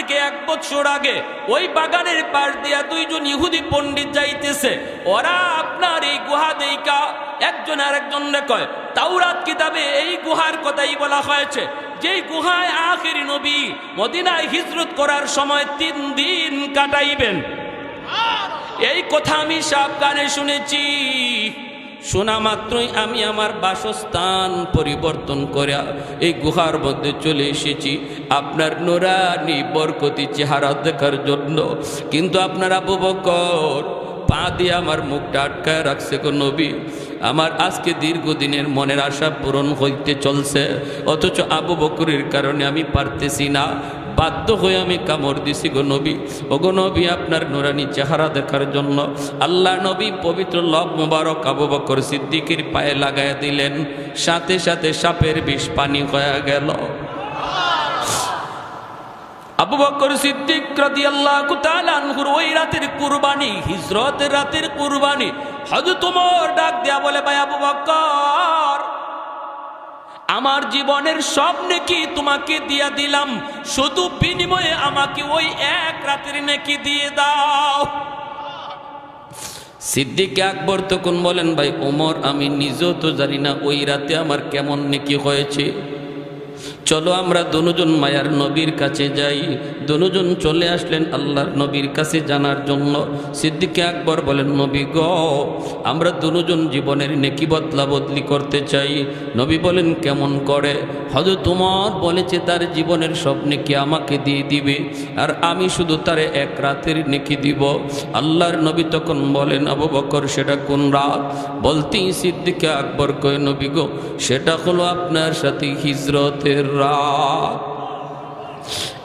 থেকে 1 বছর আগে ওই বাগানের পাশ দিয়া 2 জন ইহুদি পণ্ডিত যাইতেছে। ওরা আপনার এই গুহা দেইকা একজন আরেকজনকে কয়, তাওরাত কিতাবে এই গুহার কথাই বলা হয়েছে, যেই গুহায় আখেরি নবী মদিনায় হিজরত করার সময় 3 দিন কাটাইবেন। এই কথা আমি সাবধানে শুনেছি। শোনা মাত্রই আমি আমার বাসস্থান পরিবর্তন করে এই গুহার মধ্যে চলে এসেছি আপনার নুরানি বরকতি চেহারা দেখার জন্য। কিন্তু আপনার আবু বকর পা দিয়ে আমার মুখটা আটকায় রাখছে গো নবী। আমার আজকে দীর্ঘদিনের মনের আশা পূরণ হইতে চলছে, অথচ আবু বকরের কারণে আমি পারতেছি না। বাধ্য হয়ে আমি কামড় দিছি গো নবী। ও গো নবী, আপনার নুরানি চেহারা দেখার জন্য আল্লাহ নবী পবিত্র লব মুবারক আবু বকর সিদ্দিকের পায়ে লাগায় দিলেন। সাথে সাথে সাপের বিষ পানি হয়ে গেল। আবু বকর সিদ্দিক রাদিয়াল্লাহু তাআলা আনহুর ওই রাতের কুরবানি, হিজরতের রাতের কুরবানি, হযরত ওমর ডাক দেয়া বলে, ভাই আবু বকর, আমার জীবনের সব নেকি তোমাকে দিয়া দিলাম, শুধু বিনিময়ে আমাকে ওই 1 রাতের নেকি দিয়ে দাও। সিদ্দিক আকবর তখন বলেন, ভাই ওমর, আমি নিজেও তো জানি না ওই রাতে আমার কেমন নেকি হয়েছে। চলো আমরা দুজন মায়ার নবীর কাছে যাই। দুজন চলে আসলেন আল্লাহর নবীর কাছে জানার জন্য। সিদ্দিক আকবর বলেন, নবী গো, আমরা দুজন জীবনের নেকি বদলা বদলি করতে চাই। নবী বলেন, কেমন করে? হযরত ওমর বলেছে তার জীবনের সব নেকি আমাকে দিয়ে দিবে, আর আমি শুধু তার 1 রাতের নেকি দিব। আল্লাহর নবী তখন বলেন, আবু বকর, সেটা কোন রাত? বলতেই সিদ্দিক আকবর কয়, নবী গো, সেটা হলো আপনার সাথে হিজরতের রাত।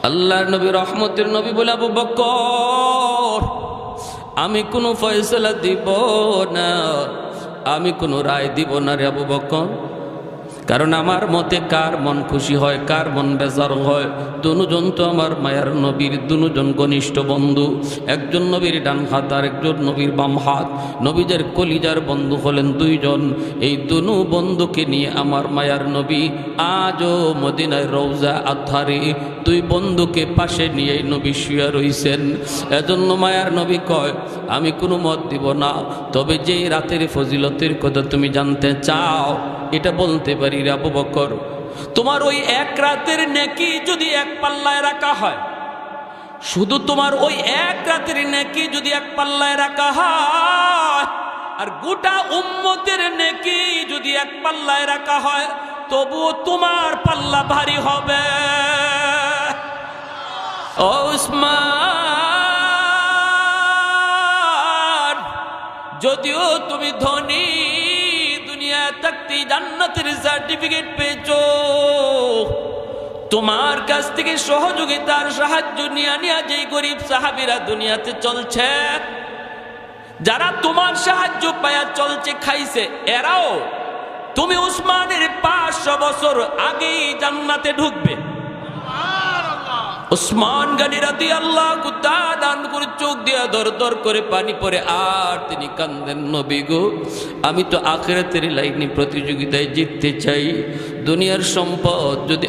আল্লাহর নবী রহমতের নবী বলে, আবু বকর, আমি কোনো ফয়সালা দিব না, আমি কোনো রায় দিব না রে আবু বকর। কারণ আমার মতে কার মন খুশি হয়, কার মন বেজার হয়? দুজন তো আমার মায়ার নবীর দুজন ঘনিষ্ঠ বন্ধু। একজন নবীর ডান হাত আর একজন নবীর বাম হাত। নবীদের কলিজার বন্ধু হলেন 2 জন। এই দুনু বন্ধুকে নিয়ে আমার মায়ার নবী আজও মদিনার রওজা আধারে 2 বন্ধুকে পাশে নিয়ে নবী শুয়ে রইছেন। এজন্য মায়ার নবী কয়, আমি কোনো মত দিব না, তবে যেই রাতের ফজিলতের কথা তুমি জানতে চাও এটা বলতে পারি রে আবু বকর। তোমার ওই 1 রাতের নেকি যদি 1 পাল্লায় রাখা হয়, শুধু তোমার ওই 1 রাতের নেকি যদি 1 পাল্লায় রাখা হয়, আর গোটা উম্মতের নেকি যদি 1 পাল্লায় রাখা হয়, তবুও তোমার পাল্লা ভারী হবে। ও উসমান, যদিও তুমি ধনী, থাকতে জান্নাতের সার্টিফিকেট পেয়েছো, তোমার কাছ থেকে সহযোগিতার সাহায্য নিয়ে যেই গরিব সাহাবীরা দুনিয়াতে চলছে, যারা তোমার সাহায্য পায়া চলছে, খাইছে, এরাও তুমি উসমানের 500 বছর আগেই জান্নাতে ঢুকবে। উসমান গনি রাদিয়াল্লাহু তাআলা আনহুর চোখ দিয়ে দরদর করে পানি পড়ে, আর তিনি কান্দেন, নবী গো, আমি তো আখিরাতের লাইনে প্রতিযোগিতায় জিততে চাই। দুনিয়ার সম্পদ যদি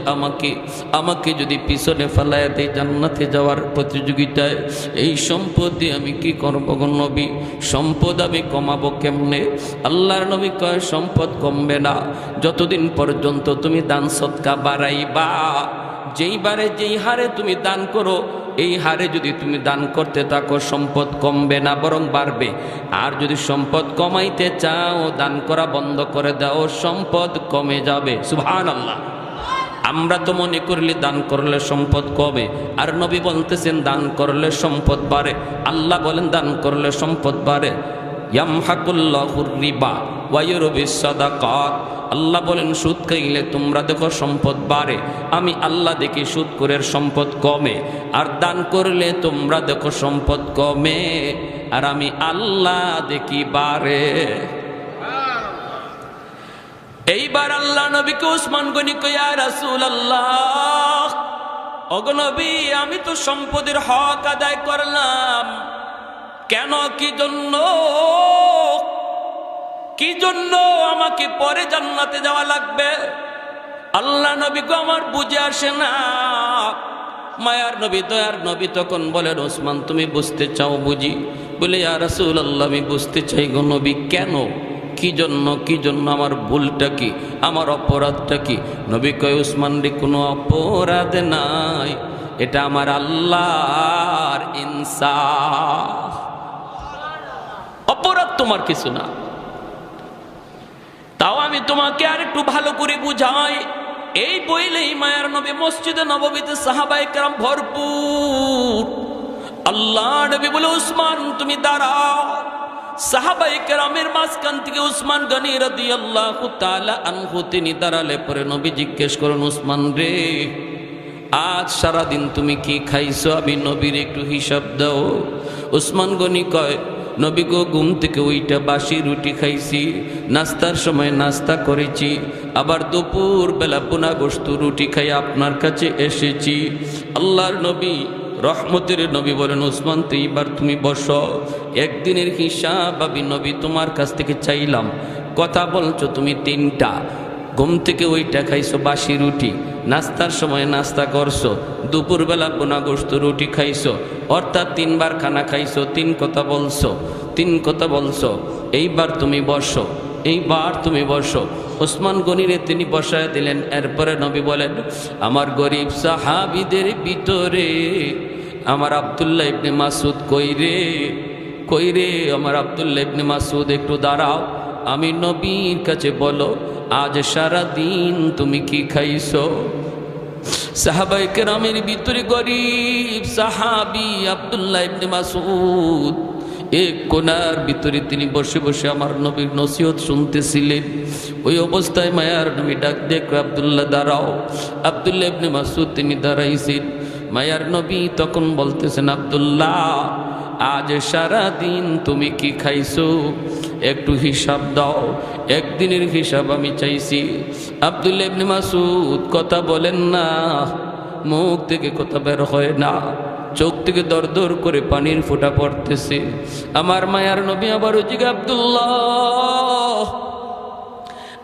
আমাকে যদি পিছনে ফেলায় দেয় জান্নাতে যাওয়ার প্রতিযোগিতায়, এই সম্পদ দিয়ে আমি কি করব গো নবী? সম্পদ আমি কমাবো কেমনে? আল্লাহর নবী কয়, সম্পদ কমবে না যতদিন পর্যন্ত তুমি দান সদকা বাড়াইবা। যেইবারে যেই হারে তুমি দান করো, এই হারে যদি তুমি দান করতে থাকো, সম্পদ কমবে না, বরং বাড়বে। আর যদি সম্পদ কমাইতে চাও, দান করা বন্ধ করে দাও, সম্পদ কমে যাবে। সুবহানাল্লাহ। আমরা তো মনে করলে দান করলে সম্পদ কমে, আর নবী বলতেছেন দান করলে সম্পদ বাড়ে। আল্লাহ বলেন দান করলে সম্পদ বাড়ে। ইয়ামহাকুল্লাহুর রিবা ওয়া ইউরবিস সাদাকাত। আল্লাহ বলেন সুদ খাইলে তোমরা দেখো সম্পদ বাড়ে, আমি আল্লাহ দেখি সুদ করে সম্পদ কমে। আর দান করলে তোমরা দেখো সম্পদ কমে, আর আমি আল্লাহ দেখি বাড়ে। এইবার আল্লাহ নবীকে উসমান গনি কয়, ইয়া রাসূলুল্লাহ, ওগো নবী, আমি তো সম্পদের হক আদায় করলাম, কেন, কি জন্য আমাকে পরে জান্নাতে যাওয়া লাগবে? আল্লাহ নবী গো, আমার বুঝে আসে না। মায়ার নবী দয়ার নবী তখন বলেন, ওসমান তুমি বুঝতে চাও বুঝি? বলে, ইয়া রাসূলুল্লাহ, আমি বুঝতে চাই গো নবী, কেন, কি জন্য, আমার ভুলটা কি, আমার অপরাধটা কি? নবী কয়, ওসমান রে, কোনো অপরাধ নাই, এটা আমার আল্লাহর ইনসাফ, অপরাধ তোমার কিছু না। তাও আমি তোমাকে আর একটু ভালো করে বুঝাই। এই বইলেই মায়ার নবী মসজিদে নববীতে সাহাবায়ে কেরাম ভরপুর। আল্লাহ নবী বলে, উসমান তুমি দাঁড়াও। সাহাবায়ে কেরামের মাঝখান থেকে উসমান গনি রাদিয়াল্লাহু তাআলা আনহু তিনি দাঁড়ালে পরে নবী জিজ্ঞেস করেন, উসমান রে, আজ সারাদিন তুমি কি খাইছো? আমি নবীর একটু হিসাব দাও। উসমান গনি কয়, নবী গো, ঘুম থেকে ওইটা বাসি রুটি খাইছি, নাস্তার সময় নাস্তা করেছি, আবার দুপুর বেলা পোনা গোশত রুটি খাই আপনার কাছে এসেছি। আল্লাহর নবী রহমতের নবী বলেন, উসমান তো এবার তুমি বসো, একদিনের হিসাব আমি নবী তোমার কাছ থেকে চাইলাম। কথা বলছো তুমি তিনটা, ঘুম থেকে ওইটা খাইছো বাসি রুটি, নাস্তার সময় নাস্তা করছো, দুপুরবেলা পোনা গোশত রুটি খাইছো, অর্থাৎ তিনবার খানা খাইছো, তিন কথা বলছো, এইবার তুমি বসো। ওসমান গনিরে তিনি বসায় দিলেন। এরপরে নবী বলেন, আমার গরিব সাহাবীদের ভিতরে আমার আব্দুল্লাহ ইবনে মাসউদ কই রে, আমার আব্দুল্লাহ ইবনে মাসউদ একটু দাঁড়াও, আমি নবীর কাছে বলো, আজ সারা দিন তুমি কি খাইছো? সাহাবায়ে কেরামের ভিতরে গরিব সাহাবী আব্দুল্লাহ ইবনে মাসউদ এক কোনার ভিতরে তিনি বসে বসে আমার নবীর নসিহত শুনতেছিলেন। ওই অবস্থায় মায়ার নবী ডাক দেখো, আব্দুল্লাহ দাঁড়াও। আব্দুল্লাহ ইবনে মাসউদ তিনি দাঁড়াইছেন। মায়ার নবী তখন বলতেছেন, আব্দুল্লাহ, আজ সারা দিন তুমি কি খাইছো? একটু হিসাব দাও, একদিনের হিসাব আমি চাইছি। আব্দুল্লাহ ইবনে মাসউদ কথা বলেন না, মুখ থেকে কথা বের হয় না, চোখ থেকে দর দর করে পানির ফোঁটা পড়তেছে। আমার মায়ার নবী আবারও জিজ্ঞাসা, আব্দুল্লাহ,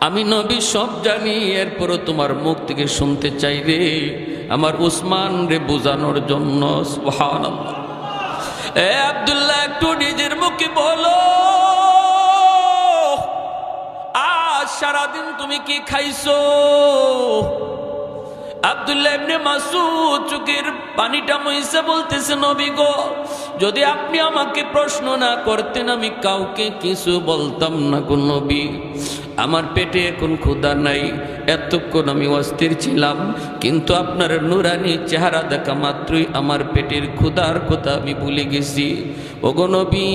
আমি নবী সব জানি, এরপরও তোমার মুখ থেকে শুনতে চাই রে, আমার উসমান রে বোঝানোর জন্য। সুবহানাল্লাহ। এ আব্দুল্লাহ, একটু নিজের মুখে বলো, আজ সারাদিন তুমি কি খাইছো? আব্দুল্লাহ ইবনে মাসউদ চোখের পানিটা মুইছে বলতেছে, নবী গো, যদি আপনি আমাকে প্রশ্ন না করতেন আমি কাউকে কিছু বলতাম না গো নবী। আমার পেটে এখন ক্ষুধা নাই, এতক্ষণ আমি অস্থির ছিলাম, কিন্তু আপনার নুরানি চেহারা দেখা মাত্রই আমার পেটের ক্ষুধার কথা আমি ভুলে গেছি। ওগো নবী,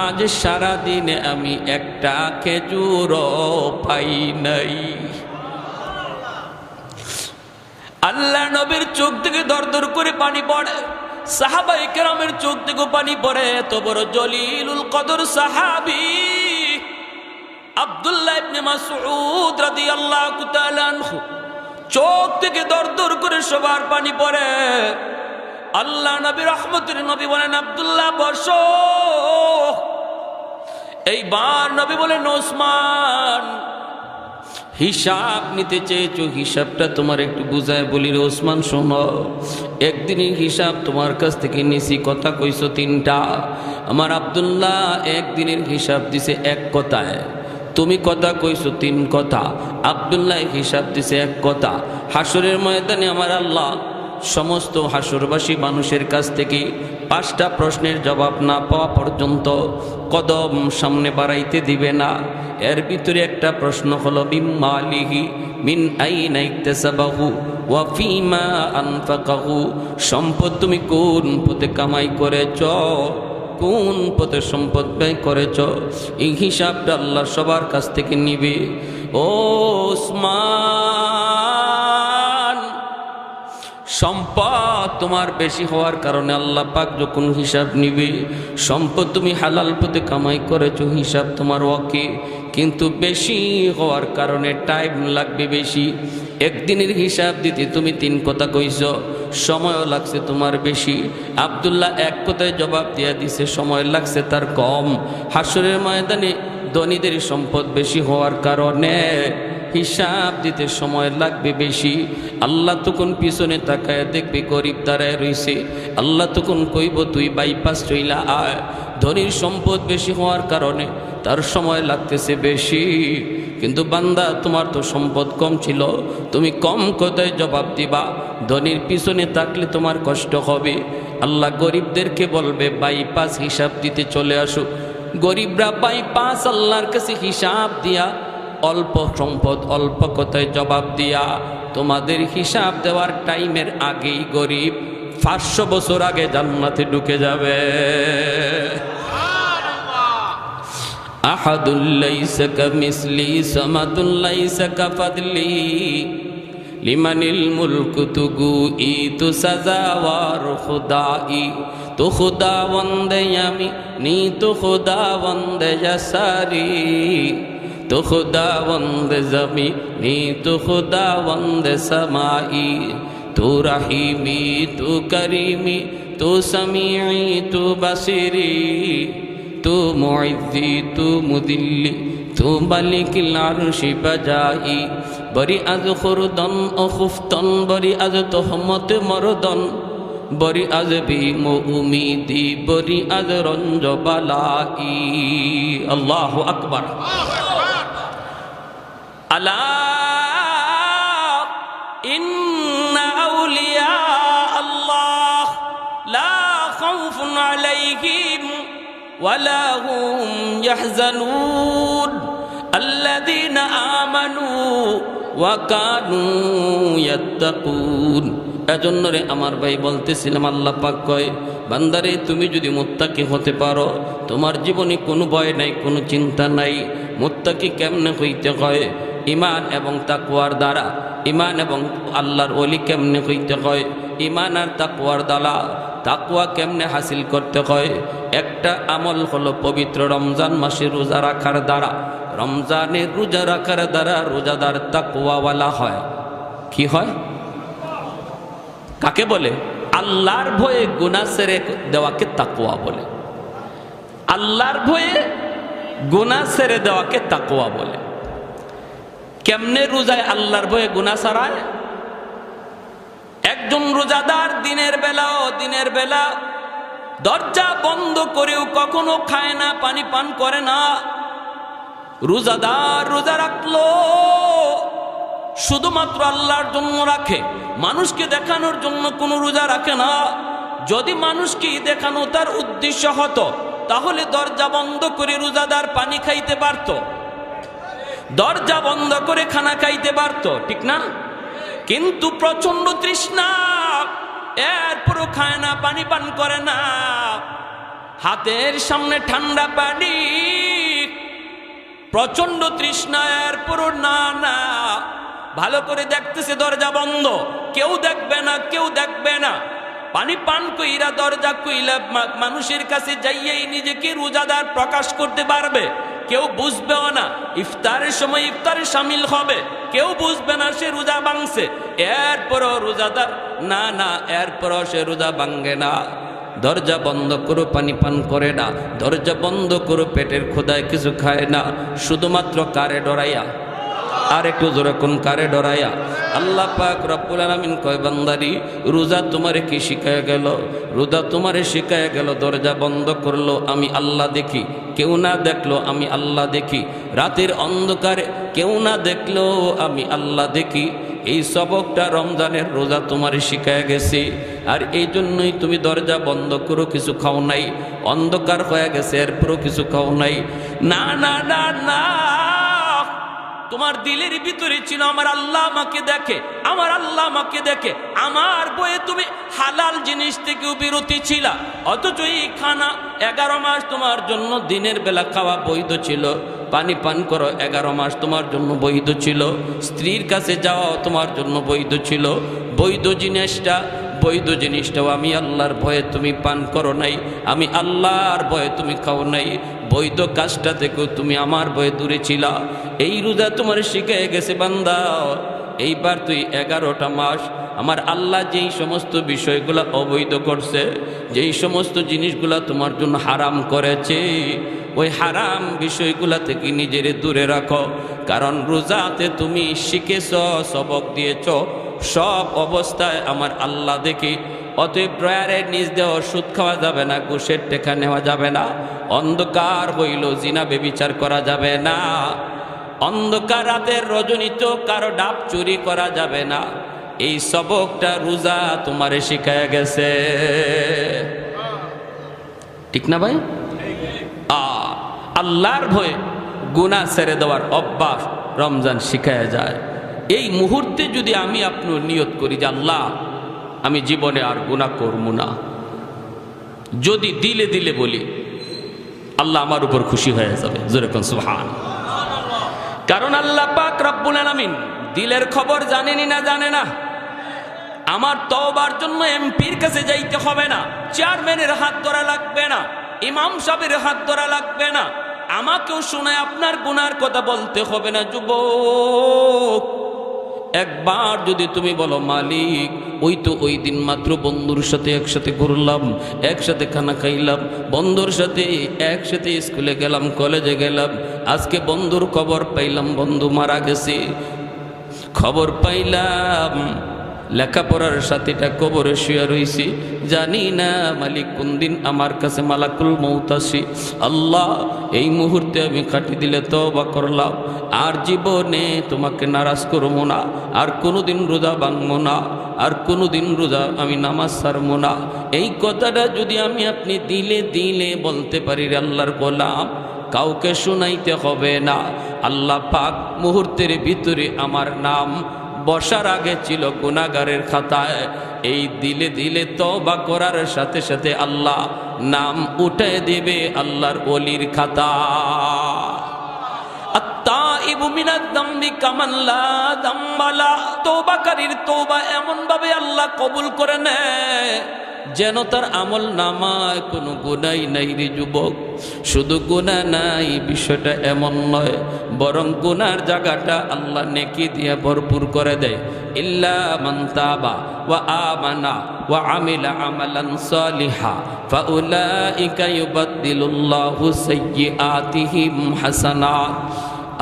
আজ সারাদিনে আমি একটা খেজুরও পাই নাই। আল্লাহ নবীর চোখ থেকে দর দর করে পানি পড়ে, সাহাবায়ে কেরামের চোখ থেকে পানি পড়ে। এত বড় জলিলুল কদর সাহাবী আব্দুল্লাহ ইবনে মাসউদ রাদিয়াল্লাহু তাআলা আনহু চোখ থেকে দর দর করে সবার পানি পড়ে। আল্লাহ নবী রহমতের নবী বলেন, আব্দুল্লাহ বসো। এইবার নবী বলেন, ওসমান, হিসাব নিতে চেয়েছো, হিসাবটা তোমার একটু বুঝায় বলি রে ওসমান, শোনো, একদিনের হিসাব তোমার কাছ থেকে নিছি, কথা কইছো তিনটা। আমার আব্দুল্লাহ একদিনের হিসাব দিছে এক কথায়, তুমি কথা কইছো তিন কথা। আব্দুল্লাহ হিসাব দিছে এক কথা। হাসরের ময়দানে আমার আল্লাহ সমস্ত হাসরবাসী মানুষের কাছ থেকে 5টা প্রশ্নের জবাব না পাওয়া পর্যন্ত কদম সামনে বাড়াইতে দিবে না। এর ভিতরে একটা প্রশ্ন হলো, বিমালিহি মিন আইনা ইকতাসাবাহু ওয়া ফিমা আনফাকাহু, সম্পদ তুমি কোন পথে কামাই করেছ, কোন পথে সম্পদ ব্যয় করেছ, এই হিসাবটা আল্লাহ সবার কাছ থেকে নিবে। ও ওসমান, সম্পদ তোমার বেশি হওয়ার কারণে আল্লাহ পাক যখন হিসাব নিবে, সম্পদ তুমি হালাল পথে কামাই করেছো, হিসাব তোমার ওকে, কিন্তু বেশি হওয়ার কারণে টাইম লাগবে বেশি। একদিনের হিসাব দিতে তুমি 3 কথা কইছো, সময়ও লাগছে তোমার বেশি। আব্দুল্লাহ এক কথায় জবাব দিয়ে দিছে, সময় লাগছে তার কম। হাসরের ময়দানে ধনীদের সম্পদ বেশি হওয়ার কারণে হিসাব দিতে সময় লাগবে বেশি। আল্লাহ তখন পিছনে তাকায় দেখবে গরিব দাঁড়ায় রইছে। আল্লাহ তখন কইব তুই বাইপাস চইলা আয়। ধনীর সম্পদ বেশি হওয়ার কারণে তার সময় লাগতেছে বেশি, কিন্তু বান্দা তোমার তো সম্পদ কম ছিল, তুমি কম কথায় জবাব দিবা। ধনীর পিছনে থাকলে তোমার কষ্ট হবে। আল্লাহ গরিবদেরকে বলবে বাইপাস হিসাব দিতে চলে আসো। গরিবরা বাইপাস আল্লাহর কাছে হিসাব দিয়া, অল্প সম্পদ অল্প কথায় জবাব দিয়া, তোমাদের হিসাব দেওয়ার টাইমের আগেই গরিব 500 বছর আগে জান্নাতে ঢুকে যাবে। আহাদুল লাইসা কামিসলি সামাদুল লাইসা কাফাদলি লিমানিল মুলকু তুগু ই তু সাজাওয়ার খুদাই তো খুদাবন্দে আমি নি তো খুদাবন্দে জাসারি তো খুদাবন্দে জমি নি তো খুদাবন্দে সমাই তু রহিমি তু করিমি তু সমিঈ তু বসিরি তু মুইজ্জি তু মুদিল্লি তু মালিকিল আরশি বাজাই বরি আজ খুরদন ও খুফতন বরি আজ তোহমত মরদন বরি আজ ভীম উমিদি বরি আজ রঞ্জ বালাই। আল্লাহু আকবার। আলা ইন্না আউলিয়া আল্লাহ লা খাউফুন আলাইহিম ওয়ালা হুম ইয়াহজানুন আল্লাযীনা আমানু ওয়া কানু ইয়াত্তাকুন। এজন্য রে আমার ভাই বলতেছিলাম, আল্লাহ পাক কয় বান্দারে তুমি যদি মুত্তাকি হতে পারো, তোমার জীবনে কোনো ভয় নাই, কোনো চিন্তা নাই। মুত্তাকি কেমনে হইতে হয়? ঈমান এবং তাকওয়ার দ্বারা। ঈমান এবং আল্লাহর ওলি কেমনে হইতে হয়? ঈমান আর তাকওয়ার দ্বারা। তাকওয়া কেমনে হাসিল করতে হয়? একটা আমল হলো পবিত্র রমজান মাসে রোজা রাখার দ্বারা। রমজানের রোজা রাখার দ্বারা রোজাদার তাকওয়াওয়ালা হয়। কি হয়? কাকে বলে? আল্লাহর ভয়ে গুনাহ ছেড়ে দেওয়াকে তাকওয়া বলে। আল্লাহর ভয়ে গুনাহ ছেড়ে দেওয়াকে তাকওয়া বলে। কেমনে রোজায় আল্লাহর ভয়ে গুনাহ ছাড়ায়? একজন রোজাদার দিনের বেলা দরজা বন্ধ করেও কখনো খায় না, পানি পান করে না। রোজাদার রোজা রাখলো শুধুমাত্র আল্লাহর জন্য রাখে, মানুষকে দেখানোর জন্য কোনো রোজা রাখে না। যদি মানুষকে দেখানো তার উদ্দেশ্য হতো, তাহলে দরজা বন্ধ করে রোজাদার পানি খাইতে পারত, দরজা বন্ধ করে খানা খাইতে পারত, ঠিক না? কিন্তু প্রচন্ড তৃষ্ণা, এরপরও খায় না, পানি পান করে না। হাতের সামনে ঠান্ডা পানি, প্রচন্ড তৃষ্ণা, এরপরও না না। ভালো করে দেখতেছে দরজা বন্ধ, কেউ দেখবে না, কেউ দেখবে না। পানি পান কইরা দরজা কইলা মানুষের কাছে যাইয়াই নিজেকে রোজাদার প্রকাশ করতে পারবে, কেউ বুঝবেও না। ইফতারের সময় ইফতারে শামিল হবে, কেউ বুঝবে না সে রোজা ভাঙছে। এরপরও রোজাদার না না, এরপরও সে রোজা ভাঙে না। দরজা বন্ধ করো, পানি পান করে না। দরজা বন্ধ করো, পেটের ক্ষুধায় কিছু খায় না, শুধুমাত্র কারে ডরাইয়া। আর একটু জোরে কোন? কারে ডরাইয়া। আল্লাহ পাক রব্বুল আলামিন কয় বান্দারি রোজা তোমারে কি শিখায় গেল? রোজা তোমারে শিখায় গেল দরজা বন্ধ করলো আমি আল্লাহ দেখি, কেউ না দেখলো আমি আল্লাহ দেখি। রাতের অন্ধকারে কেউ না দেখলো আমি আল্লাহ দেখি। এই সবকটা রমজানের রোজা তোমারে শিখায় গেছে। আর এই জন্যই তুমি দরজা বন্ধ করো, কিছু খাও নাই, অন্ধকার হয়ে গেছে এরপরও কিছু খাও নাই। না না না না, তোমার দিলের ভিতরে ছিল আমার আল্লাহ আমাকে দেখে, আমার আল্লাহ আমাকে দেখে, আমার বয়ে তুমি হালাল জিনিস থেকেও বিরতি ছিল। অথচ এই খানা 11 মাস তোমার জন্য দিনের বেলা খাওয়া বৈধ ছিল, পানি পান করো 11 মাস তোমার জন্য বৈধ ছিল, স্ত্রীর কাছে যাওয়াও তোমার জন্য বৈধ ছিল। বৈধ জিনিসটাও আমি আল্লাহর ভয়ে তুমি পান করো নাই, আমি আল্লাহর ভয়ে তুমি খাও নাই। বৈধ কাজটা থেকেও তুমি আমার ভয়ে দূরে ছিলা। এই রোজা তোমার শিখে গেছে বান্দা। এইবার তুই 11টা মাস আমার আল্লাহ যেই সমস্ত বিষয়গুলা অবৈধ করছে, যেই সমস্ত জিনিসগুলা তোমার জন্য হারাম করেছে, ওই হারাম বিষয়গুলা থেকে নিজের দূরে রাখো। কারণ রোজাতে তুমি শিখেছ, সবক দিয়েছ, সব অবস্থায় আমার আল্লাহ দেখি। অতএব ড্রয়ারের নিচ দেওয়া সুদ খাওয়া যাবে না, ঘুষের টেকা নেওয়া যাবে না, অন্ধকার হইল জিনা বেবিচার করা যাবে না, অন্ধকার রাতের রজনীতে কারো ডাব চুরি করা যাবে না। এই সবকটা রোজা তোমারে শিখায় গেছে, ঠিক না ভাই? আল্লাহর ভয়ে গুনাহ ছেড়ে দেওয়ার অভ্যাস রমজান শিখায় যায়। এই মুহূর্তে যদি আমি আপনি নিয়ত করি যে আল্লাহ আমি জীবনে আর গুনাহ করব না, যদি দিলে দিলে বলি, আল্লাহ আমার উপর খুশি হয়ে যাবে। জোরে কোন সুবহান। কারণ আল্লাহ পাক রব্বুল আলামিন দিলের খবর জানেনি না জানে না। আমার তওবার জন্য এমপির কাছে যাইতে হবে না, চেয়ারম্যানের হাত ধরা লাগবে না, ইমাম সাহেবের হাত ধরা লাগবে না, আমাকেও শুনে আপনার গুনার কথা বলতে হবে না। যুবক, একবার যদি তুমি বলো মালিক ওই তো ওই দিন মাত্র বন্ধুর সাথে একসাথে ঘুরলাম, একসাথে খানা খাইলাম, বন্ধুর সাথে একসাথে স্কুলে গেলাম, কলেজে গেলাম, আজকে বন্ধুর খবর পাইলাম বন্ধু মারা গেছে, খবর পাইলাম লেখাপড়ার সাথীটা কবরে শুয়ে রইছি, জানি না মালিক কোন দিন আমার কাছে মালাকুল মউত আসি। আল্লাহ এই মুহূর্তে আমি কাটি দিলে তওবা করলাম, আর জীবনে তোমাকে নারাজ করবো না, আর কোনোদিন রোজা ভাঙবো না, আর কোনোদিন রোজা আমি নামাজ ছাড়বো না। এই কথাটা যদি আমি আপনি দিলে দিলে বলতে পারি রে আল্লাহর গোলাম, কাউকে শুনাইতে হবে না। আল্লাহ পাক মুহূর্তের ভিতরে আমার নাম বসার আগে ছিল গুনাহগারের খাতায়। এই দিলে দিলে তওবা করার সাথে সাথে আল্লাহ নাম উঠায় দেবে আল্লাহর ওলির খাতা। আত-তাইবু মিনাদ যামবি কামান লা যামবা লা। তওবাকারীর তওবা এমন ভাবে আল্লাহ কবুল করে নেয় যেন তার আমল নামায় কোনো গুনাহ নাই। রে যুবক, শুধু গুনাহ নাই বিষয়টা এমন নয়, বরং গুনার জায়গাটা আল্লাহ নেকি দিয়ে ভরপুর করে দেয়। ইল্লা মান তাবা ওয়া আমানা ওয়া আমিলা আমালান সালিহা ফাউলাইকা ইউবাদদিলুল্লাহু সাইয়্যাতিহিম হাসানাত।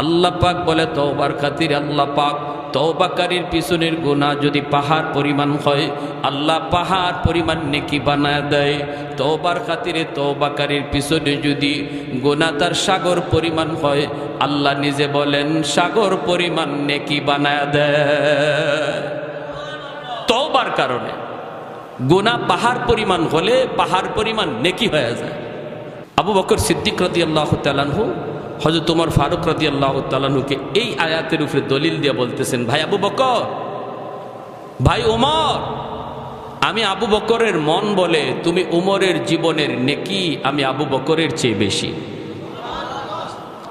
আল্লাহ পাক বলে তওবার খাতিরে আল্লাহ পাক তওবাকারীর পিছনের গুনাহ যদি পাহাড় পরিমাণ হয়, আল্লাহ পাহাড় পরিমাণ নেকি বানায় দেয়। তওবার খাতিরে তওবাকারীর পিছনে যদি গুনাহ তার সাগর পরিমাণ হয়, আল্লাহ নিজে বলেন সাগর পরিমাণ নেকি বানায় দেয়। তওবার কারণে গুনাহ পাহাড় পরিমাণ হলে পাহাড় পরিমাণ নেকি হয়ে যায়। আবু বকর সিদ্দিক রাদিয়াল্লাহু তাআলা আনহু হযরত ওমর ফারুক রাদিয়াল্লাহু তাআলা আনহুকে এই আয়াতের উপরে দলিল দিয়ে বলতেছেন, ভাই আবু বকর, ভাই ওমর, আমি আবু বকরের মন বলে তুমি ওমরের জীবনের নেকি আমি আবু বকরের চেয়ে বেশি।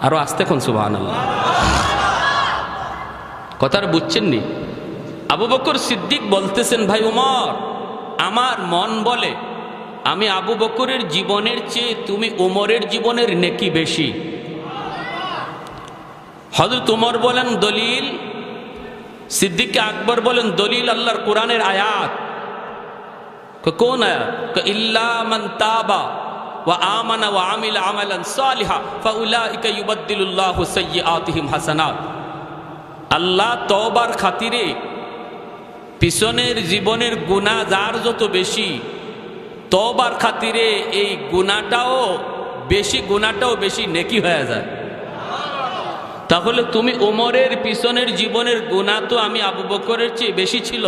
আরো আস্তে কোন সুবহানাল্লাহ। কথাটা বুঝছেন নি? আবু বকর সিদ্দিক বলতেছেন, ভাই ওমর, আমার মন বলে আমি আবু বকরের জীবনের চেয়ে তুমি ওমরের জীবনের নেকি বেশি। হযরত ওমর বলেন দলিল, সিদ্দিক আকবর বলেন দলিল আল্লাহর কোরআনের আয়াত। কোন আয়াত? ইল্লা মান তাবা ওয়া আমানা ওয়া আমিলা আমালান সালিহা ফাউলাইকা ইউবাদদিলুল্লাহু সাইয়্যাতিহিম হাসানাত। আল্লাহ তওবার খাতিরে পিছনের জীবনের গুনাহ যার যত বেশি, তওবার খাতিরে এই গুনাহটাও বেশি নেকি হয়ে যায়। তাহলে তুমি ওমরের পিছনের জীবনের গুনাহ তো আমি আবু বকরের চেয়ে বেশি ছিল,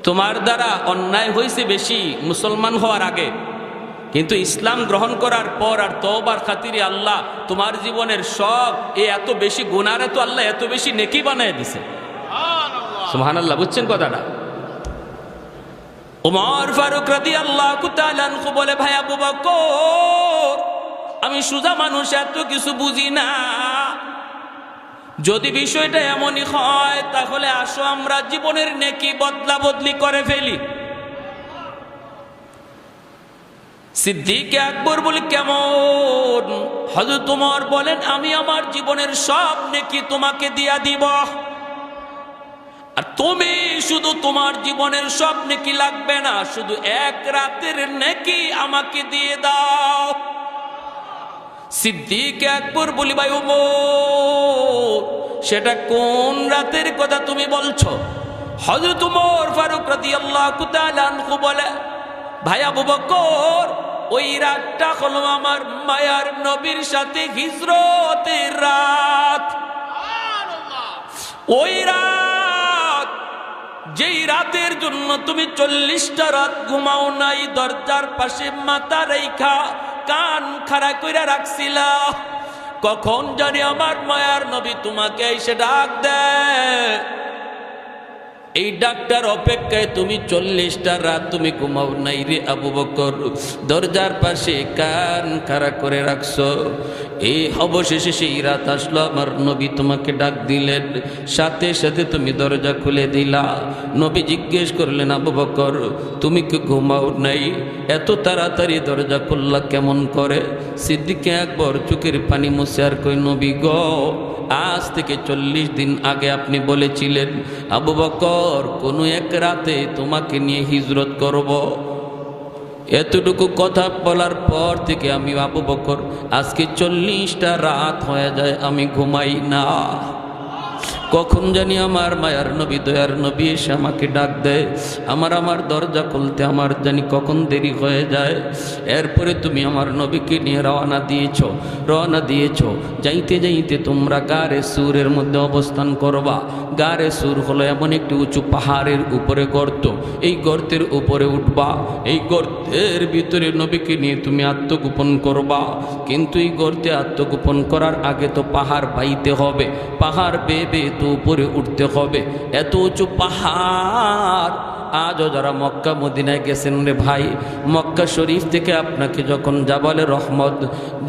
তোমার দ্বারা অন্যায় হয়েছে বেশি মুসলমান হওয়ার আগে, কিন্তু ইসলাম গ্রহণ করার পর আর তওবার খাতিরে আল্লাহ তোমার জীবনের সব এত বেশি গুনাহরে তো আল্লাহ এত বেশি নেকি বানায় দিছে। সুবহানাল্লাহ। বুঝছেন কথাটা? ওমর ফারুক রাদিয়াল্লাহু তাআলা আনহু বলে, ভাই আবু বকর, আমি সুজা মানুষ, এত কিছু বুঝি না। যদি বিষয়টা এমনই হয় তাহলে আসো আমরা জীবনের নেকি বদলা বদলি করে ফেলি। সিদ্দিক আকবর বলে কেমন? হযরত ওমর বলেন আমি আমার জীবনের সব নেকি তোমাকে দিয়া দিব, আর তুমি শুধু তোমার জীবনের সব নেকি লাগবে না, শুধু এক রাতের নেকি আমাকে দিয়ে দাও। সিদ্দিক আকবর বলি ভাই ওমর, সেটা কোন রাতের কথা তুমি বলছো? হযরত ওমর ফারুক রাদিয়াল্লাহু তাআলা আনহু বলে, ভাই আবু বকর, ওই রাতটা হলো আমার মায়ার নবীর সাথে হিজরতের রাত। ওই রাত, যেই রাতের জন্য তুমি 40টা রাত ঘুমাও নাই, দরজার পাশে মাথা রেখা কান খাড়া কইরা রাখছিলা। কখন জানি আমার মায়ার নবী তোমাকে এসে ডাক দেয়। এই ডাক্তার অপেক্ষায় তুমি 40টা রাত তুমি ঘুমাও নাই রে আবু বকর, দরজার পাশে কান খাড়া করে রাখছো। এই অবশেষে সেই রাত আসলো, আমার নবী তোমাকে ডাক দিলেন, সাথে সাথে তুমি দরজা খুলে দিলা। নবী জিজ্ঞেস করলেন, আবু বকর তুমি কি ঘুমাও নাই? এত তাড়াতাড়ি দরজা খুললা কেমন করে? সিদ্দিক আকবর চোখের পানি মুছে আর কই, নবী গো, আজ থেকে 40 দিন আগে আপনি বলেছিলেন আবু বকর কোনো এক রাতে তোমাকে নিয়ে হিজরত করব। এতটুকু কথা বলার পর থেকে আমি আবু বকর আজকে 40টা রাত হয়ে যায় আমি ঘুমাই না। কখন জানি আমার মায়ার নবী দয়ার নবী এসে আমাকে ডাক দেয়, আমার দরজা খুলতে আমার জানি কখন দেরি হয়ে যায়। এরপরে তুমি আমার নবীকে নিয়ে রওনা দিয়েছ। যাইতে যাইতে তোমরা গারে সুরের মধ্যে অবস্থান করবা। গারে সুর হলো এমন একটি উঁচু পাহাড়ের উপরে গর্ত, এই গর্তের উপরে উঠবা। এই গর্তের ভিতরে নবীকে নিয়ে তুমি আত্মগোপন করবা। কিন্তু এই গর্তে আত্মগোপন করার আগে তো পাহাড় বাইতে হবে, পাহাড় বেয়ে তো উপরে উঠতে হবে। এত উঁচু পাহাড় আজও যারা মক্কা মদিনায় গেছেন রে ভাই, মক্কা শরীফ থেকে আপনাকে যখন জাবালে রহমত,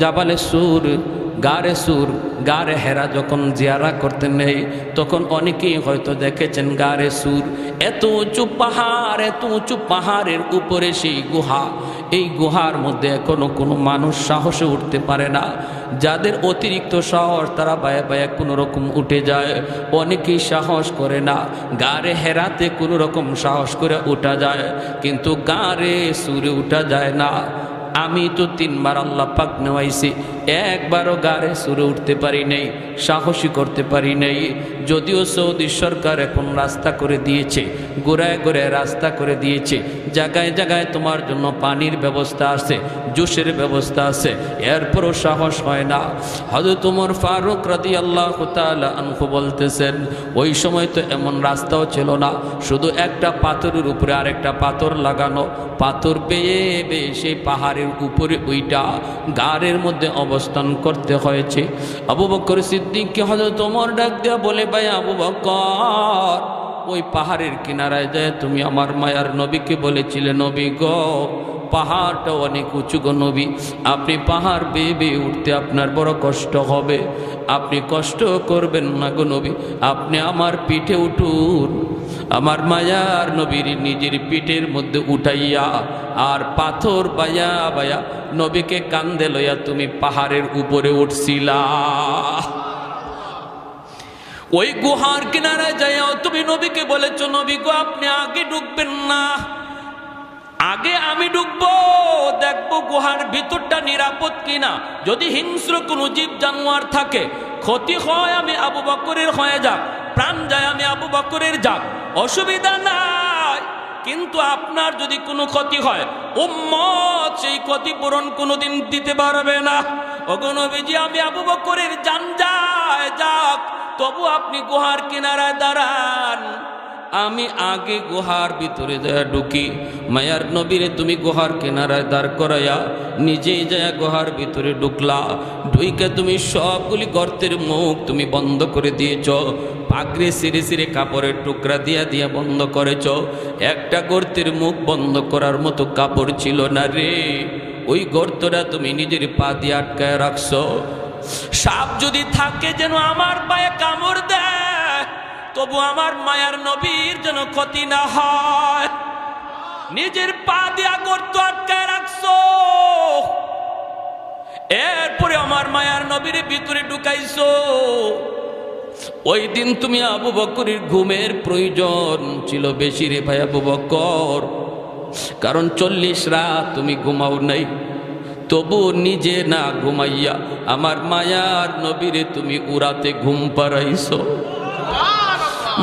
জাবালে সুর, গারে হেরা যখন জিয়ারা করতে নেই, তখন অনেকেই হয়তো দেখেছেন গারে সুর। এত উঁচু পাহাড়ের উপরে সেই গুহা, এই গুহার মধ্যে এখনো কোনো মানুষ সাহসে উঠতে পারে না। যাদের অতিরিক্ত সাহস তারা বায়া কোনো রকম উঠে যায়, অনেকেই সাহস করে না। গারে হেরাতে কোনো রকম সাহস করে উঠা যায়, কিন্তু গারে সুরে উঠা যায় না। আমি তো 3বার আল্লাহ পাক নেওয়াইছি, একবারও গারে সুরে উঠতে পারি নাই, সাহসী করতে পারি নাই। যদিও সৌদি সরকার এখন রাস্তা করে দিয়েছে, গোড়ায় রাস্তা করে দিয়েছে, জায়গায় জায়গায় তোমার জন্য পানির ব্যবস্থা আছে, জুসের ব্যবস্থা আছে, এরপরও সাহস হয় না। হযরত ওমর ফারুক রাদিয়াল্লাহু তাআলা আনহু বলতেছেন, ওই সময় তো এমন রাস্তাও ছিল না, শুধু একটা পাথরের উপরে আরেকটা পাথর লাগানো, পাথর বেয়ে সেই পাহাড়ের উপরে ওইটা গাড়ের মধ্যে অবস্থান করতে হয়েছে। আবু বকর সিদ্দিককে হযরত ওমর ডাক দেয়া বলে, ভাই আবু বকর, ওই পাহাড়ের কিনারায় যায় তুমি আমার মায়ার নবীকে বলেছিলে, নবী গো পাহাড়টা অনেক উঁচু গো নবী, আপনি পাহাড় বেয়ে উঠতে আপনার বড় কষ্ট হবে, আপনি কষ্ট করবেন না গো নবী, আপনি আমার পিঠে উঠুন। আমার মায়ার নবীর নিজের পিঠের মধ্যে উঠাইয়া আর পাথর বায়া নবীকে কান্দে লইয়া তুমি পাহাড়ের উপরে উঠছিলা। ওই গুহার কিনারায় যাইয়াও তুমি নবীকে বলেছো, নবী গো আপনি আগে ঢুকবেন না, আগে আমি ঢুকবো, দেখবো গুহার ভিতরটা নিরাপদ কিনা। যদি হিংস্র কোনো জীব জানোয়ার থাকে, ক্ষতি হয় আমি আবু বকরের হয়ে যাক, প্রাণ যায় আমি আবু বকরের যাক, অসুবিধা নাই। কিন্তু আপনার যদি কোনো ক্ষতি হয়, উম্মত সেই ক্ষতিপূরণ কোনোদিন দিতে পারবে না। ওগো নবীজি, আমি আবু বকরের জান যায় যাক, তবু আপনি গুহার কিনারায় দাঁড়ান, আমি আগে গুহার ভিতরে যায় ঢুকি। মায়ার নবীরে তুমি গুহার কিনারায় দাঁড় করাইয়া নিজেই যায় গুহার ভিতরে ঢুকলা। ঢুইকে তুমি সবগুলি গর্তের মুখ তুমি বন্ধ করে দিয়েছ, পাগড়ি সিরে কাপড়ের টুকরা দিয়া বন্ধ করেছ। একটা গর্তের মুখ বন্ধ করার মতো কাপড় ছিল না রে, ওই গর্তটা তুমি নিজের পা দিয়ে আটকায় রাখছো। সাপ যদি থাকে যেন আমার পায়ে কামড় দেয়, তবু আমার মায়ার নবীর যেন ক্ষতি না হয়, নিজের পা দিয়া গর্ত আটকায় রাখছো। এরপরে আমার মায়ার নবীর ভিতরে ঢুকাইছো। ওই দিন তুমি আবু বকরের ঘুমের প্রয়োজন ছিল বেশি রে ভাই আবু বকর, কারণ 40 রাত তুমি ঘুমাও নাই, তবু নিজে না ঘুমাইয়া আমার মায়ার নবীরে তুমি উড়াতে ঘুম পাড়াইছো।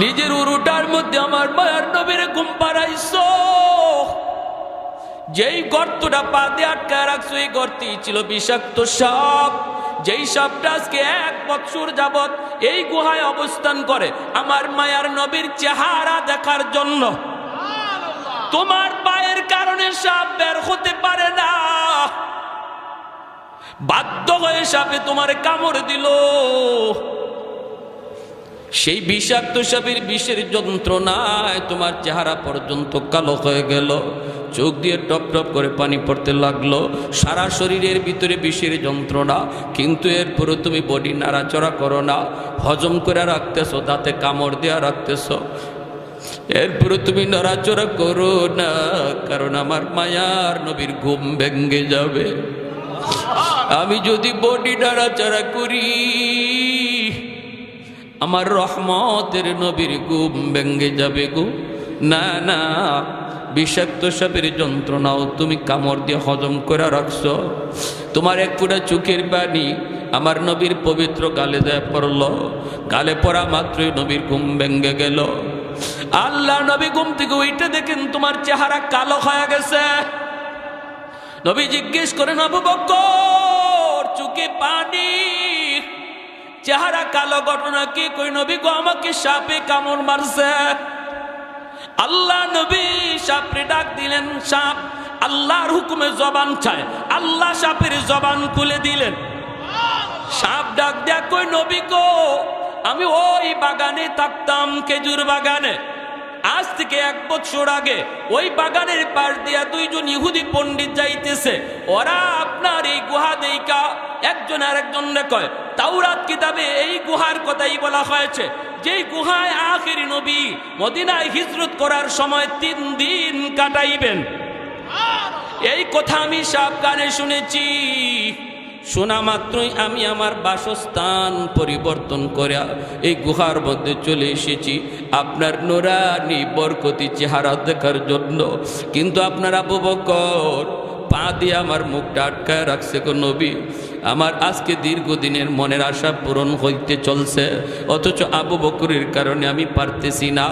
নিজের উরুটার মধ্যে আমার মায়ার নবীরে ঘুম পাড়াইছো। যেই গর্তটা পা দিয়ে আটকায় রাখছো, এই গর্তেই ছিল বিষাক্ত সাপ। যেই সাপটা আজকে 1 বছর যাবত এই গুহায় অবস্থান করে আমার মায়ার নবীর চেহারা দেখার জন্য। তোমার পায়ের কারণে সাপ বের হতে পারে না, বাধ্য হয়ে সাপে তোমার কামড় দিল। সেই বিষাক্ত সাপের বিষের যন্ত্রণায় তোমার চেহারা পর্যন্ত কালো হয়ে গেল, চোখ দিয়ে টপ টপ করে পানি পড়তে লাগলো, সারা শরীরের ভিতরে বিষের যন্ত্রণা। কিন্তু এরপরে তুমি বডি নাড়াচড়া করো না, হজম করে রাখতেছো, দাঁতে কামড় দেওয়া রাখতেছো, এরপরে তুমি নড়াচড়া করো না, কারণ আমার মায়ার নবীর ঘুম ভেঙ্গে যাবে। আমি যদি বডি নাড়াচড়া করি আমার রহমতের নবীর ঘুম ভেঙ্গে যাবে গো। না না, বিষাক্ত সাপের যন্ত্রণাও তুমি কামড় দিয়ে হজম করে রাখছো। তোমার এক ফোঁটা চোখের পানি আমার নবীর পবিত্র গালে দেয়া পড়ল, গালে পড়া মাত্রই নবীর ঘুম ভেঙ্গে গেল। আল্লাহ নবী ঘুম থেকে উঠে দেখেন তোমার চেহারা কালো হয়ে গেছে। নবী জিজ্ঞেস করেন, আবু বকর চোখে পানি, চেহারা কালো, ঘটনা কি? কই নবী গো আমাকে সাপে কামড় মারছে। আল্লাহ নবী সাপরে ডাক দিলেন, সাপ আল্লাহর হুকুমে জবান চায়, আল্লাহ সাপের জবান খুলে দিলেন। সাপ ডাক দেয়া, কই নবী গো আমি ওই বাগানে থাকতাম, খেজুর বাগানে। আজ থেকে 1 বছর আগে ওই বাগানের পাশ দিয়া 2 জন ইহুদি পণ্ডিত যাইতেছে। ওরা আপনার এই গুহা দেইকা একজন আরেকজনকে কয়, তাওরাত কিতাবে এই গুহার কথাই বলা হয়েছে, যেই গুহায় আখিরি নবী মদিনায় হিজরত করার সময় 3 দিন কাটাইবেন। এই কথা আমি সাবধানে শুনেছি। শোনা মাত্রই আমি আমার বাসস্থান পরিবর্তন করে এই গুহার মধ্যে চলে এসেছি আপনার নুরানি বরকতি চেহারা দেখার জন্য। কিন্তু আপনার আবু বকর পা দিয়ে আমার মুখটা আটকায় রাখছে গো নবী। আমার আজকে দীর্ঘদিনের মনের আশা পূরণ হইতে চলছে, অথচ আবু বকরের কারণে আমি পারতেছি না,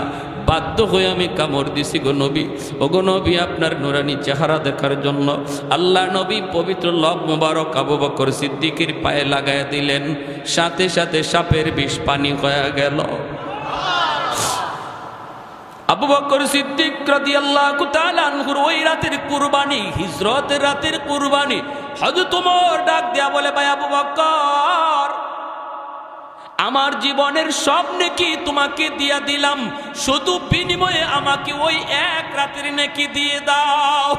বাধ্য হয়ে আমি কামড় দিছি গো নবী। ও গো নবী, আপনার নুরানি চেহারা দেখার জন্য আল্লাহ নবী পবিত্র লব মুবারক আবু বকর সিদ্দিকের পায়ে লাগায় দিলেন, সাথে সাথে সাপের বিষ পানি হয়ে গেল। আবু বকর সিদ্দিক রাদিয়াল্লাহু তাআলা আনহুর ওই রাতের কুরবানি, হিজরতের রাতের কুরবানি, হযরত ওমর ডাক দেয়া বলে, ভাই আবু বকর আমার জীবনের সব নেকি তোমাকে দিয়া দিলাম, শুধু বিনিময়ে আমাকে ওই 1 রাতের নেকি দিয়ে দাও।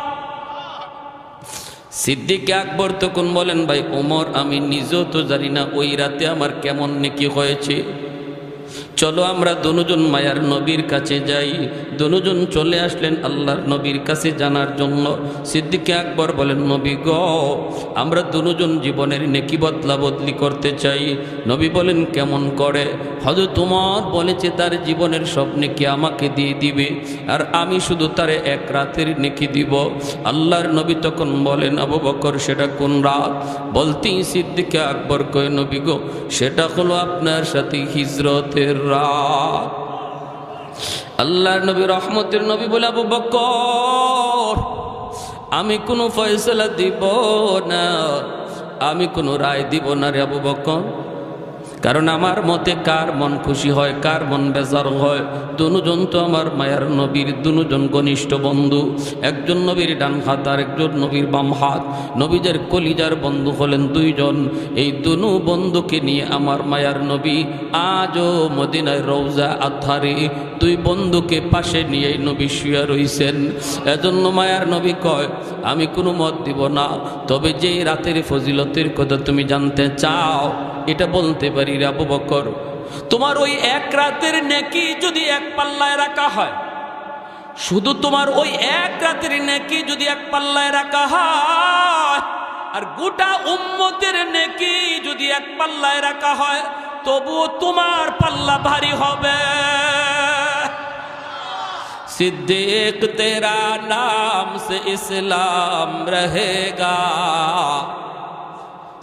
সিদ্দিক আকবর তখন বলেন, ভাই ওমর আমি নিজেও তো জানি না ওই রাতে আমার কেমন নেকি হয়েছে, চলো আমরা দুজন মায়ার নবীর কাছে যাই। দুজন চলে আসলেন আল্লাহর নবীর কাছে জানার জন্য। সিদ্দিক আকবর বলেন, নবী গো আমরা দুজন জীবনের নেকি বদলা বদলি করতে চাই। নবী বলেন, কেমন করে? হযরত ওমর বলেছে তার জীবনের সব নেকি আমাকে দিয়ে দিবে, আর আমি শুধু তারে 1 রাতের নেকি দিব। আল্লাহর নবী তখন বলেন, আবু বকর সেটা কোন রাত? বলতেই সিদ্দিক আকবর কয়, নবী গো সেটা হলো আপনার সাথে হিজরতের রাত। আল্লাহর নবী রহমতের নবী বলে, আবু বকর আমি কোনো ফয়সালা দিব না, আমি কোনো রায় দিব না রে আবু বকর, কারণ আমার মতে কার মন খুশি হয় কার মন বেজার হয়। দুজন তো আমার মায়ার নবীর দুজন ঘনিষ্ঠ বন্ধু, একজন নবীর ডান হাত আর একজন নবীর বাম হাত। নবীদের কলিজার বন্ধু হলেন 2 জন। এই 2 বন্ধুকে নিয়ে আমার মায়ার নবী আজও মদিনায় রওজা আধারে 2 বন্ধুকে পাশে নিয়ে নবী শুয়ে রইছেন। এজন্য মায়ার নবী কয়, আমি কোনো মত দিব না, তবে যেই রাতের ফজিলতের কথা তুমি জানতে চাও এটা বলতে পারি রে আবু বকর। তোমার ওই 1 রাতের নেকি যদি 1 পাল্লায় রাখা হয়, শুধু তোমার ওই 1 রাতের নেকি যদি 1 পাল্লায় রাখা হয়, আর গোটা উম্মতের নেকি যদি 1 পাল্লায় রাখা হয়, তবুও তোমার পাল্লা ভারী হবে। सिद्दीक तेरा नाम से इस्लाम रहेगा,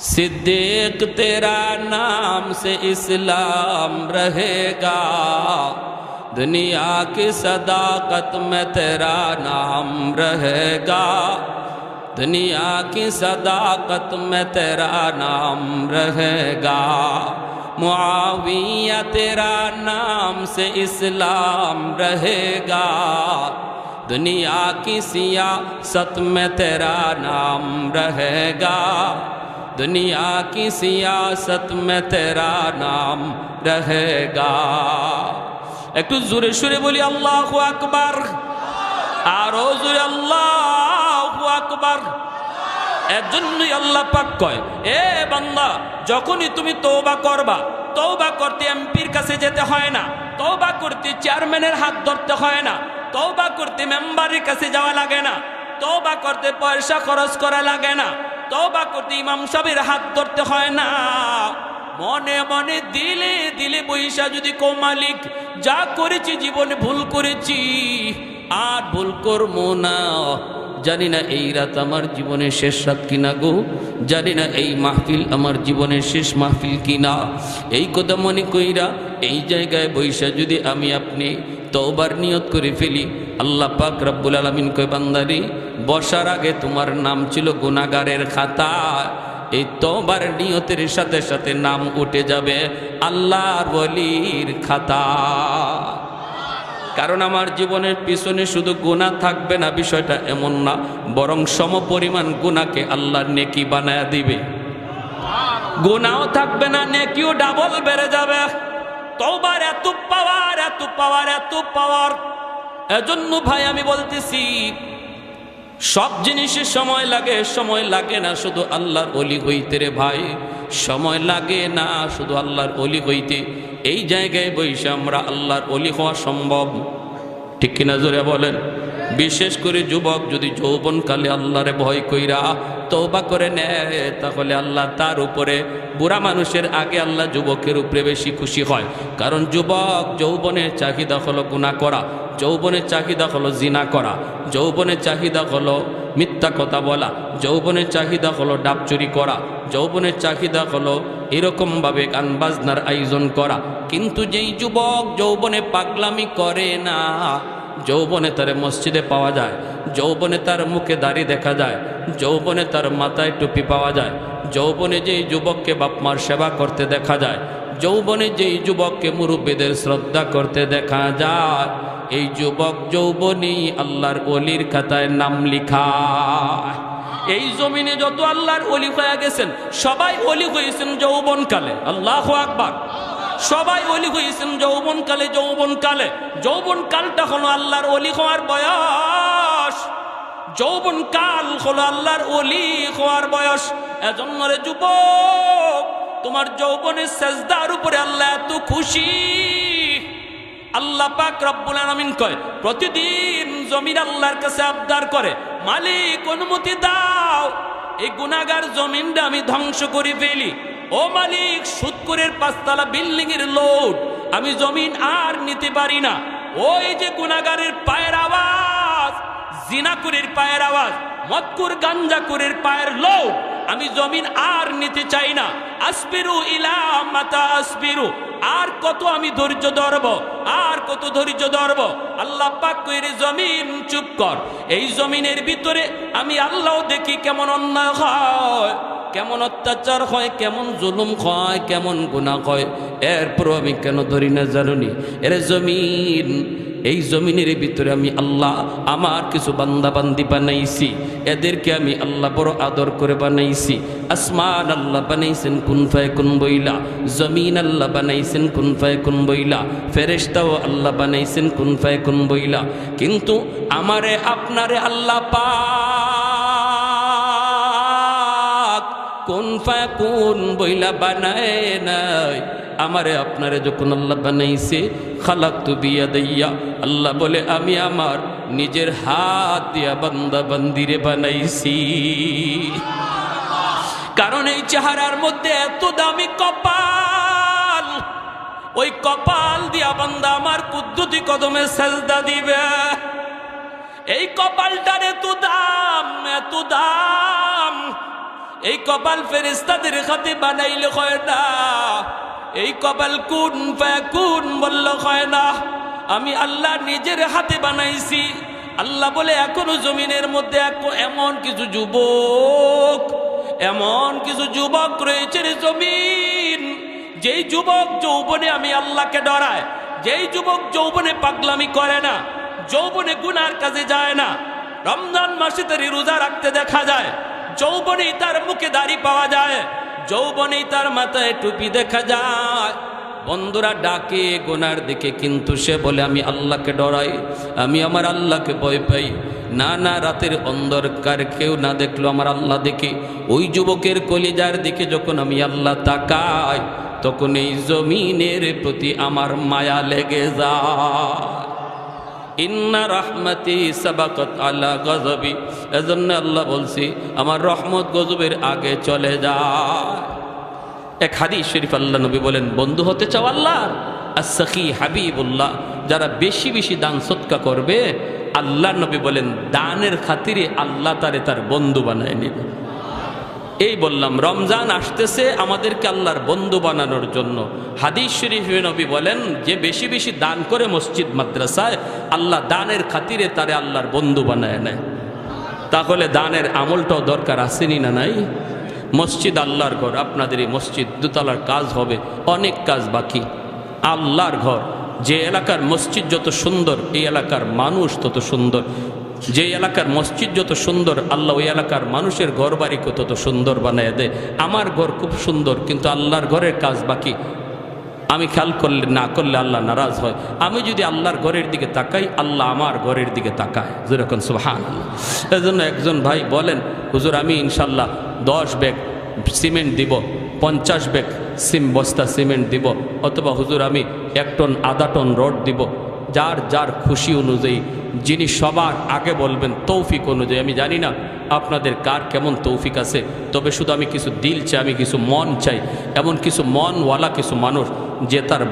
सिद्दीक तेरा नाम से इस्लाम रहेगा, दुनिया की सदाकत में तेरा नाम रहेगा, दुनिया की सदाकत में तेरा नाम रहेगा। मुआविया तेरा नाम से इस्लाम रहेगा, दुनिया की सियासत में तेरा नाम रहेगा, दुनिया की सियासत में तेरा नाम रहेगा। एक तो जोरे सुरे बोली अल्लाहु আকবার, आरो जोरे अल्लाहु আকবার। এর জন্যই আল্লাহ পাক কয়, এ বান্দা যখনই তুমি তওবা করবা, তওবা করতে এমপির কাছে যেতে হয় না, তওবা করতে চেয়ারম্যানের হাত ধরতে হয় না, তওবা করতে মেম্বারের কাছে যাওয়া লাগে না, তওবা করতে পয়সা খরচ করা লাগে না, তওবা করতে ইমাম সাহেবের হাত ধরতে হয় না। মনে মনে দিলে দিলে বৈশা যদি কো মালিক যা করেছি জীবনে ভুল করেছি আর ভুল করবো না, জানি না এই রাত আমার জীবনের শেষ রাত কিনা গো, জানি না এই মাহফিল আমার জীবনের শেষ মাহফিল কিনা, এই কথা মনে কইরা এই জায়গায় বৈশা যদি আমি আপনি তওবার নিয়ত করে ফেলি, আল্লাহ পাক রব্বুল আলামিন কয় বান্দারে বসার আগে তোমার নাম ছিল গুনাহগারের খাতা, এই তওবার নিয়তের সাথে সাথে নাম উঠে যাবে আল্লাহর ওলির খাতা। কারণ আমার জীবনের পিছনে শুধু গুনাহ থাকবে না, বিষয়টা এমন না, বরং সমপরিমাণ গুনাহকে আল্লাহ নেকি বানায়া দিবে। গুনাহও থাকবে না, নেকিও ডাবল বেড়ে যাবে। তওবার এত পাওয়ার, এত পাওয়ার, এত পাওয়ার। এজন্য ভাই আমি বলতেছি সব জিনিসে সময় লাগে, সময় লাগে না শুধু আল্লাহর ওলি হইতে রে ভাই, সময় লাগে না শুধু আল্লাহর ওলি হইতে। এই জায়গায় বসে আমরা আল্লাহর ওলি হওয়া সম্ভব, ঠিক কিনা জোরে বলেন? বিশেষ করে যুবক যদি যৌবনকালে আল্লাহরে ভয় কইরা তওবা করে নেয়, তাহলে আল্লাহ তার উপরে, বুড়া মানুষের আগে আল্লাহ যুবকের উপরে বেশি খুশি হয়। কারণ যুবক যৌবনের চাহিদা হলো গুনাহ করা, যৌবনের চাহিদা হলো জিনা করা, যৌবনের চাহিদা হলো মিথ্যা কথা বলা, যৌবনের চাহিদা হলো ডাব চুরি করা, যৌবনের চাহিদা হলো এরকমভাবে গান বাজনার আয়োজন করা। কিন্তু যেই যুবক যৌবনে পাগলামি করে না, যৌবনে তার মসজিদে পাওয়া যায়, যৌবনে তার মুখে দাড়ি দেখা যায়, যৌবনে তার মাথায় টুপি পাওয়া যায়, যৌবনে যেই যুবককে বাপমার সেবা করতে দেখা যায়, যৌবনে যেই যুবককে মুরব্বীদের শ্রদ্ধা করতে দেখা যায়, এই যুবক যৌবনী আল্লাহর ওলির খাতায় নাম লিখায়। এই জমিনে যত আল্লাহর ওলি হয়ে গেছেন সবাই ওলি হয়েছেন যৌবনকালে। আল্লাহু আকবার। সবাই ওলি হয়েছেন যৌবনকালে। যৌবনকালে, যৌবনকালটা হলো আল্লাহর ওলি হওয়ার বয়স, যৌবনকাল হলো আল্লাহর ওলি হওয়ার বয়স। এজন্য রে যুবক, তোমার যৌবনের সেজদার উপরে আল্লাহ এত খুশি। আল্লাহ পাক রব্বুল আলামিন কয়, প্রতিদিন জমিন আল্লাহর কাছে আবদার করে, মালিক অনুমতি দাও এই গুনাহগার জমিনটা আমি ধ্বংস করে ফেলি। ও মালিক, সুদখোরের 5 তলা বিল্ডিং এর লোড আমি জমিন আর নিতে পারি না। ওই যে গুনাহগারের পায়ের আওয়াজ, জিনাকুরের পায়ের আওয়াজ, মদকুর গাঞ্জাকুরের পায়ের লোড আমি জমিন আর নিতে চাই না। আসবিরু ইলা মাতা আসবিরু, আর কত আমি ধৈর্য ধরব, আর কত ধৈর্য ধরব। আল্লাহ পাক কইরে, জমিন চুপ কর। এই জমিনের ভিতরে আমি আল্লাহ দেখি কেমন অন্যায় হয়, কেমন অত্যাচার হয়, কেমন জুলুম হয়, কেমন গুনাহ হয়, এরপরও আমি কেন ধরি না জানুনি? এরে জমিন, এই জমিনের ভিতরে আমি আল্লাহ আমার কিছু বান্দা বান্দি বানাইছি, এদেরকে আমি আল্লাহ বড় আদর করে বানাইছি। আসমান আল্লাহ বানাইছেন কুন ফায়াকুন বইলা, জমিন আল্লাহ বানাইছেন কুন ফায়াকুন বইলা, ফেরেশতাও আল্লাহ বানাইছেন কুন ফায়াকুন বইলা। কিন্তু আমারে আপনারে আল্লাহ পাক কুন ফায়াকুন বইলা বানায় নাই। আমারে আপনারে যখন আল্লাহ বানাইছে, খালাকতু বিয়াদাইয়া, আল্লাহ বলে আমি আমার নিজের হাত দিয়া বান্দা বান্দিরে বানাইছি। কারণ এই চেহারার মধ্যে এত দামি কপাল, ওই কপাল দিয়া বান্দা আমার কুদ্দুতি কদমে সেজদা দিবে। এই কপালটার এত দাম, এত দাম। এই কপাল ফেরেশতাদের হাতে বানাইলে হয় না, এই কপাল কুন ফায়াকুন বললে হয় না। আমি আল্লাহ নিজের হাতে বানাইছি। আল্লাহ বলে এখনো জমিনের মধ্যে এমন কিছু যুবক, এমন কিছু যুবক রয়েছে রে জমিন, যেই যুবক যৌবনে আমি আল্লাহকে ডরায়, যেই যুবক যৌবনে পাগলামি করে না, যৌবনে গুনার কাজে যায় না, রমজান মাসে তার রোজা রাখতে দেখা যায়, যৌবনেই তার মুখে দাড়ি পাওয়া যায়, যৌবনেই তার মাথায় টুপি দেখা যায়। বন্ধুরা ডাকে গুনার দিকে, কিন্তু সে বলে আমি আল্লাহকে ডরাই, আমি আমার আল্লাহকে ভয় পাই। না না, রাতের অন্ধকার কেউ না দেখলো আমার আল্লাহ দেখি। ওই যুবকের কলিজার দিকে যখন আমি আল্লাহ তাকাই, তখন এই জমিনের প্রতি আমার মায়া লেগে যায়। ইন্না রাহমাতি সাবাকাত আলা গজবি, এজন্য আল্লাহ বলছি আমার রহমত গজবের আগে চলে যায়। এক হাদিস শরীফ আল্লাহ নবী বলেন, বন্ধু হতে চাও আল্লাহ, as-sakhi হাবিবুল্লাহ, যারা বেশি বেশি দান সদকা করবে, আল্লাহ নবী বলেন দানের খাতিরে আল্লাহ তারে তার বন্ধু বানায় নেবে। এই বললাম রমজান আসতেছে আমাদেরকে আল্লাহর বন্ধু বানানোর জন্য। হাদিস শরীফে নবী বলেন যে বেশি বেশি দান করে মসজিদ মাদ্রাসায়, আল্লাহ দানের খাতিরে তারে আল্লাহর বন্ধু বানায় নেয়। তাহলে দানের আমলটাও দরকার আসেনি না নাই? মসজিদ আল্লাহর ঘর, আপনাদের এই মসজিদ দুতলার কাজ হবে, অনেক কাজ বাকি। আল্লাহর ঘর, যে এলাকার মসজিদ যত সুন্দর এই এলাকার মানুষ তত সুন্দর, যে এলাকার মসজিদ যত সুন্দর আল্লাহ ওই এলাকার মানুষের ঘর বাড়িকে তত সুন্দর বানায় দেয়। আমার ঘর খুব সুন্দর, কিন্তু আল্লাহর ঘরের কাজ বাকি। আমি খেয়াল করলে না করলে আল্লাহ নারাজ হয়। আমি যদি আল্লাহর ঘরের দিকে তাকাই, আল্লাহ আমার ঘরের দিকে তাকায়। যেরকম সুবহানাল্লাহ। এজন্য একজন ভাই বলেন, হুজুর আমি ইনশাল্লাহ 10 ব্যাগ সিমেন্ট দিব, 50 ব্যাগ বস্তা সিমেন্ট দিব, অথবা হুজুর আমি 1 টন আধা টন রড দিব। যার যার খুশি অনুযায়ী, যিনি সবার আগে বলবেন তৌফিক অনুযায়ী। আমি জানি না আপনাদের কার কেমন তৌফিক আছে, তবে শুধু আমি কিছু দিল চাই, আমি কিছু মন চাই। এমন কিছু মনওয়ালা কিছু মানুষ যে তার